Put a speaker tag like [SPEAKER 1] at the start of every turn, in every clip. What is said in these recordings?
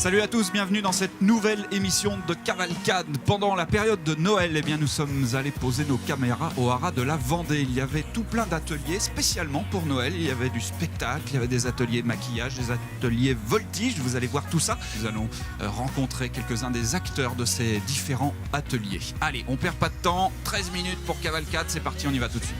[SPEAKER 1] Salut à tous, bienvenue dans cette nouvelle émission de Cavalcade. Pendant la période de Noël, eh bien, nous sommes allés poser nos caméras au haras de la Vendée. Il y avait tout plein d'ateliers spécialement pour Noël. Il y avait du spectacle, il y avait des ateliers de maquillage, des ateliers voltige. Vous allez voir tout ça. Nous allons rencontrer quelques-uns des acteurs de ces différents ateliers. Allez, on perd pas de temps. 13 minutes pour Cavalcade, c'est parti, on y va tout de suite.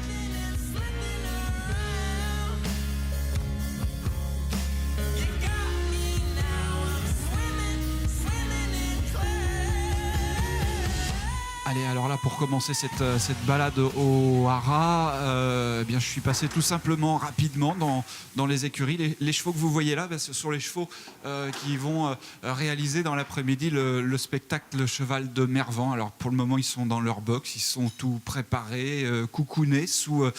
[SPEAKER 1] Allez, alors là, pour commencer cette balade au haras, eh bien, je suis passé tout simplement rapidement dans les écuries. Les chevaux que vous voyez là, ce sont les chevaux qui vont réaliser dans l'après-midi le spectacle Le Cheval de Mervan. Alors pour le moment, ils sont dans leur box, ils sont tout préparés, coucounés sous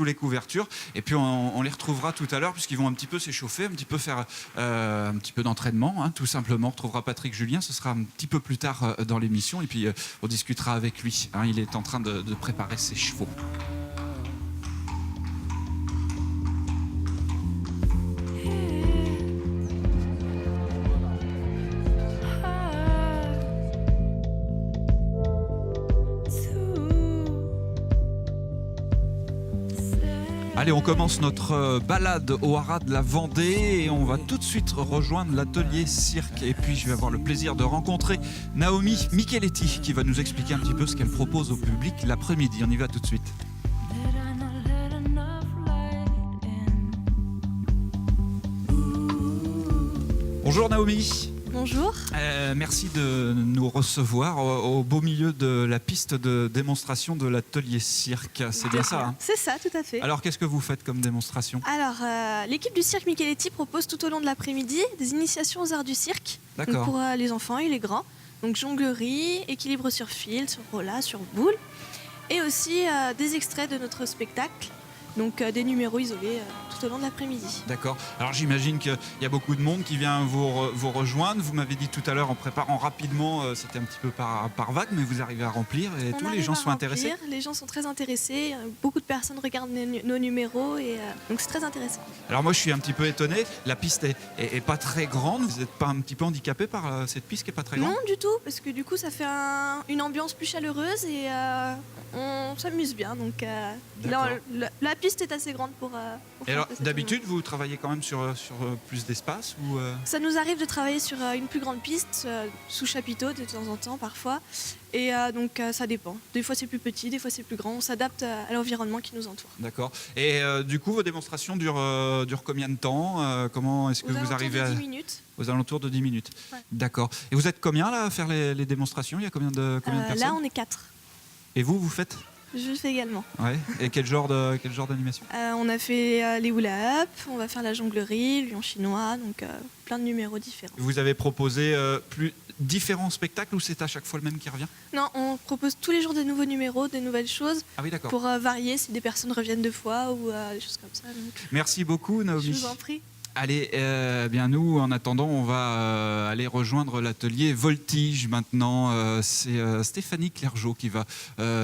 [SPEAKER 1] les couvertures. Et puis on les retrouvera tout à l'heure puisqu'ils vont un petit peu s'échauffer, un petit peu faire un petit peu d'entraînement, hein, tout simplement. On retrouvera Patrick Julien, ce sera un petit peu plus tard dans l'émission. Et puis on discutera avec lui, hein, il est en train de préparer ses chevaux. Allez, on commence notre balade au haras de la Vendée et on va tout de suite rejoindre l'atelier cirque. Et puis je vais avoir le plaisir de rencontrer Naomi Micheletti qui va nous expliquer un petit peu ce qu'elle propose au public l'après-midi. On y va tout de suite. Bonjour Naomi.
[SPEAKER 2] Bonjour.
[SPEAKER 1] Merci de nous recevoir au beau milieu de la piste de démonstration de l'atelier cirque. C'est bien ça, hein ?
[SPEAKER 2] C'est ça, tout à fait.
[SPEAKER 1] Alors, qu'est-ce que vous faites comme démonstration ?
[SPEAKER 2] Alors, l'équipe du cirque Micheletti propose tout au long de l'après-midi des initiations aux arts du cirque. Donc pour les enfants et les grands. Donc jonglerie, équilibre sur fil, sur rolla, sur boule. Et aussi des extraits de notre spectacle. Donc des numéros isolés tout au long de l'après-midi.
[SPEAKER 1] D'accord. Alors j'imagine qu'il y a beaucoup de monde qui vient vous rejoindre. Vous m'avez dit tout à l'heure en préparant rapidement, c'était un petit peu par vague, mais vous arrivez à remplir et tous les gens sont intéressés.
[SPEAKER 2] Les gens sont très intéressés. Beaucoup de personnes regardent nos numéros et donc c'est très intéressant.
[SPEAKER 1] Alors moi je suis un petit peu étonné. La piste est pas très grande. Vous n'êtes pas un petit peu handicapé par cette piste qui est pas très grande ?
[SPEAKER 2] Non du tout, parce que du coup ça fait une ambiance plus chaleureuse et on s'amuse bien. Donc la piste est assez grande pour
[SPEAKER 1] et alors, d'habitude, vous travaillez quand même sur plus d'espace ou
[SPEAKER 2] Ça nous arrive de travailler sur une plus grande piste, sous chapiteau de temps en temps, parfois. Et donc, ça dépend. Des fois, c'est plus petit, des fois, c'est plus grand. On s'adapte à l'environnement qui nous entoure.
[SPEAKER 1] D'accord. Et du coup, vos démonstrations durent combien de temps ? Comment est-ce que vous arrivez à...
[SPEAKER 2] 10 minutes.
[SPEAKER 1] Aux alentours de 10 minutes.
[SPEAKER 2] Ouais.
[SPEAKER 1] D'accord. Et vous êtes combien là à faire les démonstrations ? Il y a combien de personnes ?
[SPEAKER 2] Là, on est 4.
[SPEAKER 1] Et vous faites ?
[SPEAKER 2] Je fais également.
[SPEAKER 1] Ouais. Et quel genre d'animation ?
[SPEAKER 2] On a fait les hula hoop, on va faire la jonglerie, le lion chinois, donc plein de numéros différents.
[SPEAKER 1] Vous avez proposé différents spectacles ou c'est à chaque fois le même qui revient ?
[SPEAKER 2] Non, on propose tous les jours des nouveaux numéros, des nouvelles choses.
[SPEAKER 1] Ah oui, d'accord.
[SPEAKER 2] Pour varier si des personnes reviennent 2 fois ou des choses comme ça. Donc...
[SPEAKER 1] Merci beaucoup, Naomi.
[SPEAKER 2] Je vous en prie.
[SPEAKER 1] Allez, bien nous, en attendant, on va aller rejoindre l'atelier Voltige maintenant. C'est Stéphanie Clergeau qui va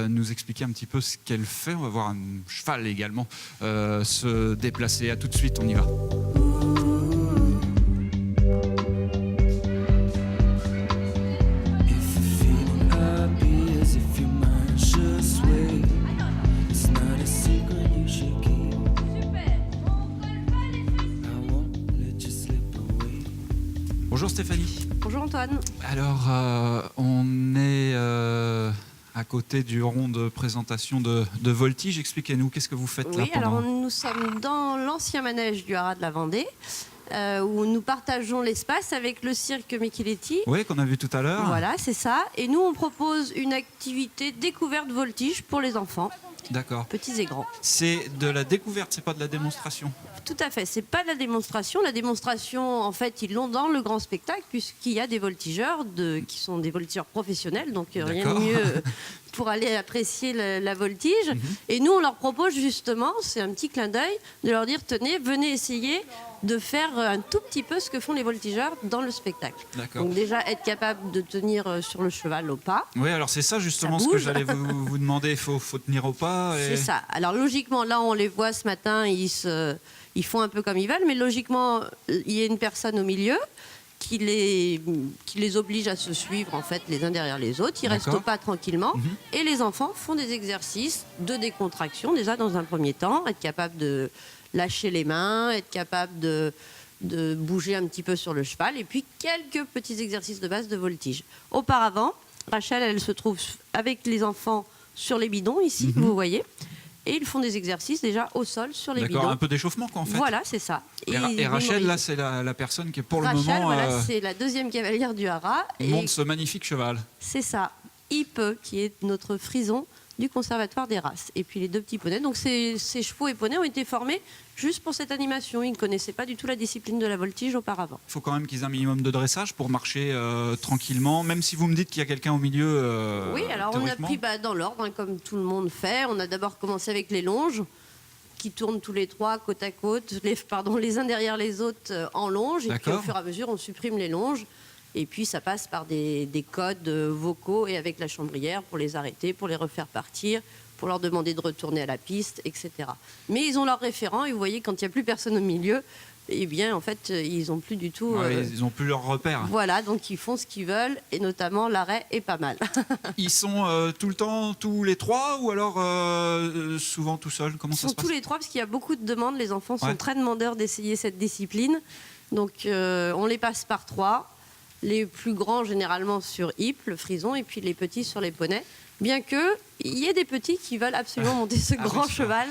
[SPEAKER 1] nous expliquer un petit peu ce qu'elle fait. On va voir un cheval également se déplacer. À tout de suite, on y va. Bonjour Stéphanie.
[SPEAKER 3] Bonjour Antoine.
[SPEAKER 1] Alors, on est à côté du rond de présentation de Voltige. Expliquez-nous, qu'est-ce que vous faites là ?
[SPEAKER 3] Oui, alors nous sommes dans l'ancien manège du haras de la Vendée, où nous partageons l'espace avec le cirque Micheletti.
[SPEAKER 1] Oui, qu'on a vu tout à l'heure.
[SPEAKER 3] Voilà, c'est ça. Et nous, on propose une activité découverte voltige pour les enfants.
[SPEAKER 1] D'accord.
[SPEAKER 3] Petits et grands.
[SPEAKER 1] C'est de la découverte, c'est pas de la démonstration.
[SPEAKER 3] Tout à fait, c'est pas de la démonstration. La démonstration, en fait, ils l'ont dans le grand spectacle, puisqu'il y a des voltigeurs qui sont des voltigeurs professionnels, donc rien de mieux pour aller apprécier la voltige. Et nous, on leur propose justement, c'est un petit clin d'œil, de leur dire, tenez, venez essayer de faire un tout petit peu ce que font les voltigeurs dans le spectacle. Donc déjà, être capable de tenir sur le cheval au pas.
[SPEAKER 1] Oui, alors c'est ça justement ce que j'allais vous demander, il faut tenir au pas.
[SPEAKER 3] C'est ça. Alors logiquement, là, on les voit ce matin, ils font un peu comme ils veulent, mais logiquement, il y a une personne au milieu qui les oblige à se suivre en fait les uns derrière les autres. Ils restent pas tranquillement. Et les enfants font des exercices de décontraction déjà dans un premier temps, être capable de lâcher les mains, être capable de bouger un petit peu sur le cheval, et puis quelques petits exercices de base de voltige. Auparavant, Rachel, elle se trouve avec les enfants sur les bidons ici, vous voyez. Et ils font des exercices déjà au sol sur les bidons.
[SPEAKER 1] Un peu d'échauffement quoi en fait.
[SPEAKER 3] Voilà, c'est ça.
[SPEAKER 1] Et Rachel, là, c'est la personne qui est pour le moment...
[SPEAKER 3] Rachel, voilà, c'est la deuxième cavalière du haras.
[SPEAKER 1] Monte ce magnifique cheval.
[SPEAKER 3] C'est ça. Ipe, qui est notre frison du conservatoire des races. Et puis les deux petits poneys. Donc ces chevaux et poneys ont été formés juste pour cette animation. Ils ne connaissaient pas du tout la discipline de la voltige auparavant.
[SPEAKER 1] Il faut quand même qu'ils aient un minimum de dressage pour marcher tranquillement, même si vous me dites qu'il y a quelqu'un au milieu.
[SPEAKER 3] Oui, alors on a pris dans l'ordre, hein, comme tout le monde fait. On a d'abord commencé avec les longes, qui tournent tous les trois côte à côte, les uns derrière les autres en longe. Et puis au fur et à mesure, on supprime les longes. Et puis ça passe par des codes vocaux et avec la chambrière pour les arrêter, pour les refaire partir, pour leur demander de retourner à la piste, etc. Mais ils ont leurs référents et vous voyez, quand il n'y a plus personne au milieu, eh bien en fait ils n'ont plus du tout...
[SPEAKER 1] ils n'ont plus leurs repères.
[SPEAKER 3] Voilà, donc ils font ce qu'ils veulent et notamment l'arrêt est pas mal.
[SPEAKER 1] Ils sont tout le temps tous les trois ou alors souvent tout seuls? Comment ça se passe?
[SPEAKER 3] Ils sont tous les trois parce qu'il y a beaucoup de demandes. Les enfants sont très demandeurs d'essayer cette discipline. Donc on les passe par trois. Les plus grands généralement sur Ipe, le frison, et puis les petits sur les poneys. Bien qu'il y ait des petits qui veulent absolument monter ce grand cheval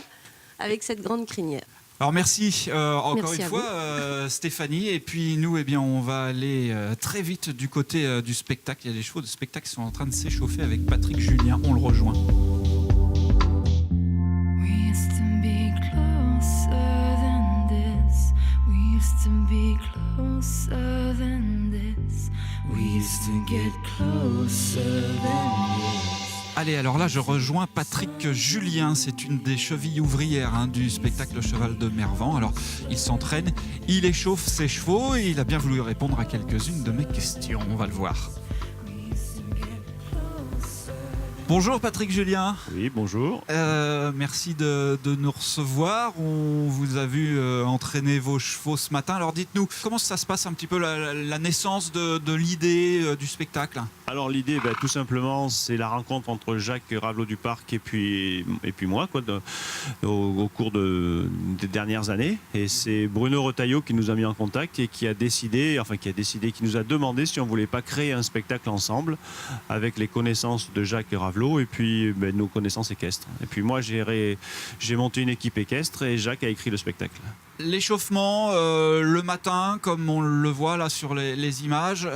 [SPEAKER 3] avec cette grande crinière.
[SPEAKER 1] Alors merci encore une fois Stéphanie, et puis nous on va aller très vite du côté du spectacle. Il y a des chevaux de spectacle qui sont en train de s'échauffer avec Patrick Julien, on le rejoint. Allez, alors là, je rejoins Patrick Julien. C'est une des chevilles ouvrières du spectacle Cheval de Mervan. Alors, il s'entraîne, il échauffe ses chevaux et il a bien voulu répondre à quelques-unes de mes questions. On va le voir. Bonjour Patrick Julien.
[SPEAKER 4] Oui, bonjour.
[SPEAKER 1] Merci de nous recevoir. On vous a vu entraîner vos chevaux ce matin. Alors dites-nous, comment ça se passe un petit peu la naissance de l'idée du spectacle?
[SPEAKER 4] Alors l'idée, tout simplement, c'est la rencontre entre Jacques Ravelot du Parc et puis moi, au cours des dernières années. Et c'est Bruno Retailleau qui nous a mis en contact et qui nous a demandé si on ne voulait pas créer un spectacle ensemble avec les connaissances de Jacques Ravelot et puis nos connaissances équestres. Et puis moi, j'ai monté une équipe équestre et Jacques a écrit le spectacle.
[SPEAKER 1] L'échauffement le matin, comme on le voit là sur les images,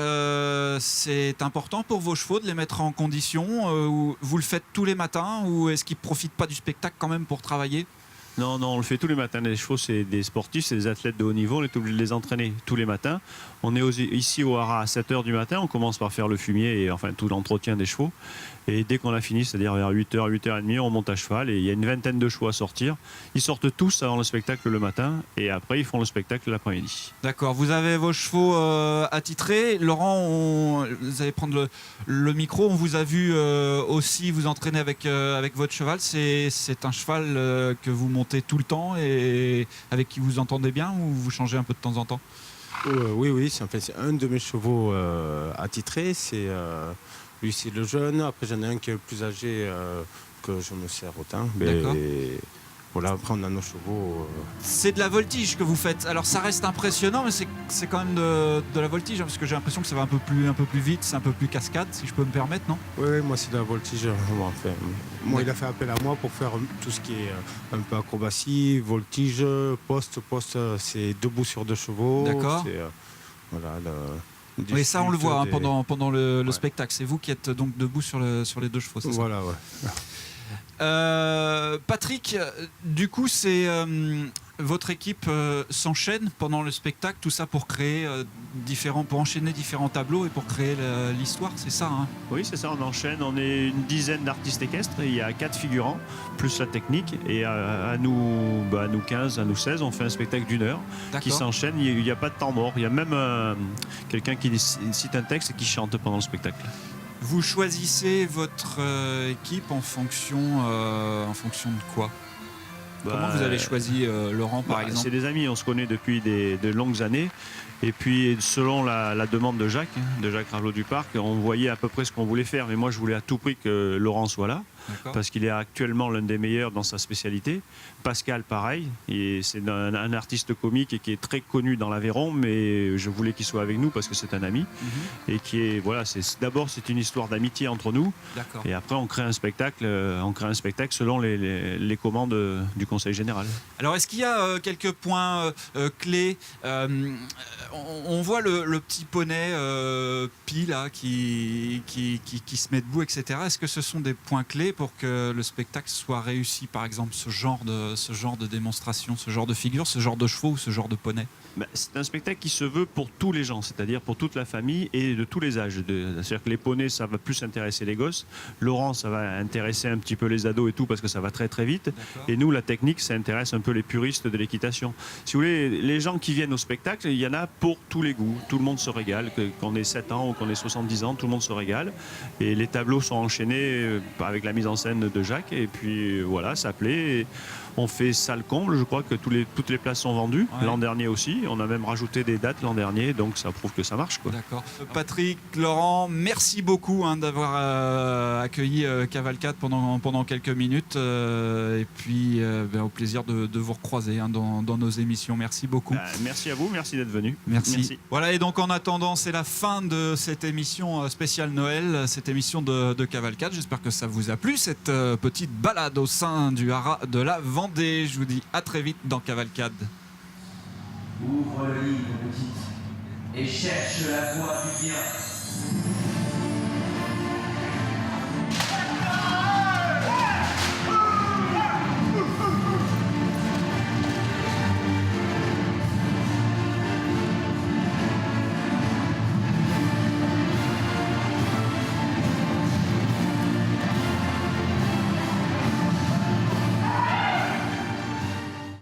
[SPEAKER 1] c'est important pour vos chevaux de les mettre en condition. Vous le faites tous les matins ou est-ce qu'ils ne profitent pas du spectacle quand même pour travailler?
[SPEAKER 4] Non, on le fait tous les matins. Les chevaux, c'est des sportifs, c'est des athlètes de haut niveau. On est obligé de les entraîner tous les matins. On est ici au haras à 7h du matin. On commence par faire le fumier et tout l'entretien des chevaux. Et dès qu'on a fini, c'est-à-dire vers 8h, 8h30, on monte à cheval et il y a une vingtaine de chevaux à sortir. Ils sortent tous avant le spectacle le matin et après ils font le spectacle l'après-midi.
[SPEAKER 1] D'accord, vous avez vos chevaux attitrés. Laurent, vous allez prendre le micro. On vous a vu aussi vous entraîner avec votre cheval. C'est un cheval que vous montez tout le temps et avec qui vous entendez bien ou vous changez un peu de temps en temps?
[SPEAKER 5] Oui, c'est un de mes chevaux attitrés. Lui, c'est le jeune. Après, j'en ai un qui est plus âgé que je me sers autant.
[SPEAKER 1] D'accord.
[SPEAKER 5] Voilà, après, on a nos chevaux.
[SPEAKER 1] C'est de la voltige que vous faites. Alors, ça reste impressionnant, mais c'est quand même de la voltige, parce que j'ai l'impression que ça va un peu plus vite, c'est un peu plus cascade, si je peux me permettre, non?
[SPEAKER 5] Oui, moi, c'est de la voltige. Moi, il a fait appel à moi pour faire tout ce qui est un peu acrobatie, voltige, poste, c'est debout sur deux chevaux.
[SPEAKER 1] D'accord.
[SPEAKER 5] Voilà.
[SPEAKER 1] Oui, ça on le voit pendant le spectacle. C'est vous qui êtes donc debout sur les deux chevaux, c'est ça?
[SPEAKER 5] Voilà, ouais.
[SPEAKER 1] Patrick, du coup, c'est votre équipe s'enchaîne pendant le spectacle, tout ça pour créer pour enchaîner différents tableaux et pour créer l'histoire, c'est ça, hein?
[SPEAKER 4] Oui, c'est ça, on enchaîne. On est une dizaine d'artistes équestres. Il y a 4 figurants, plus la technique. Et à nous 15, à nous 16, on fait un spectacle d'1 heure qui s'enchaîne. Il n'y a pas de temps mort. Il y a même quelqu'un qui cite un texte et qui chante pendant le spectacle.
[SPEAKER 1] Vous choisissez votre équipe en fonction de quoi? Comment vous avez choisi Laurent, par exemple?
[SPEAKER 4] C'est des amis, on se connaît depuis de longues années. Et puis selon la demande de Jacques Ravelot du Parc, on voyait à peu près ce qu'on voulait faire. Mais moi je voulais à tout prix que Laurent soit là, parce qu'il est actuellement l'un des meilleurs dans sa spécialité. Pascal pareil, c'est un artiste comique et qui est très connu dans l'Aveyron, mais je voulais qu'il soit avec nous parce que c'est un ami. Et qui est, voilà, d'abord c'est une histoire d'amitié entre nous. Et après on crée un spectacle selon les commandes du Conseil général.
[SPEAKER 1] Alors est-ce qu'il y a quelques points clés? On voit le petit poney Pi là qui se met debout, etc. Est-ce que ce sont des points clés pour que le spectacle soit réussi, par exemple ce genre de démonstration, ce genre de figure, ce genre de chevaux ou ce genre de poney?
[SPEAKER 4] C'est un spectacle qui se veut pour tous les gens, c'est-à-dire pour toute la famille et de tous les âges. C'est-à-dire que les poneys, ça va plus intéresser les gosses. Laurent, ça va intéresser un petit peu les ados et tout parce que ça va très très vite. Et nous, la technique, ça intéresse un peu les puristes de l'équitation. Si vous voulez, les gens qui viennent au spectacle, il y en a pour tous les goûts. Tout le monde se régale, qu'on ait 7 ans ou qu'on ait 70 ans, tout le monde se régale. Et les tableaux sont enchaînés avec la mise en scène de Jacques. Et puis voilà, ça plaît. Et on fait salle comble, je crois que toutes les places sont vendues. L'an dernier aussi. On a même rajouté des dates l'an dernier, donc ça prouve que ça marche.
[SPEAKER 1] D'accord. Patrick, Laurent, merci beaucoup d'avoir accueilli Cavalcade pendant quelques minutes. Et puis au plaisir de vous recroiser dans nos émissions. Merci beaucoup.
[SPEAKER 4] Merci à vous, merci d'être venu.
[SPEAKER 1] Merci. Voilà, et donc en attendant, c'est la fin de cette émission spéciale Noël, cette émission de Cavalcade. J'espère que ça vous a plu, cette petite balade au sein du haras de la Vendée. Je vous dis à très vite dans Cavalcade.
[SPEAKER 6] Ouvre le livre, petite, et cherche la voie du bien.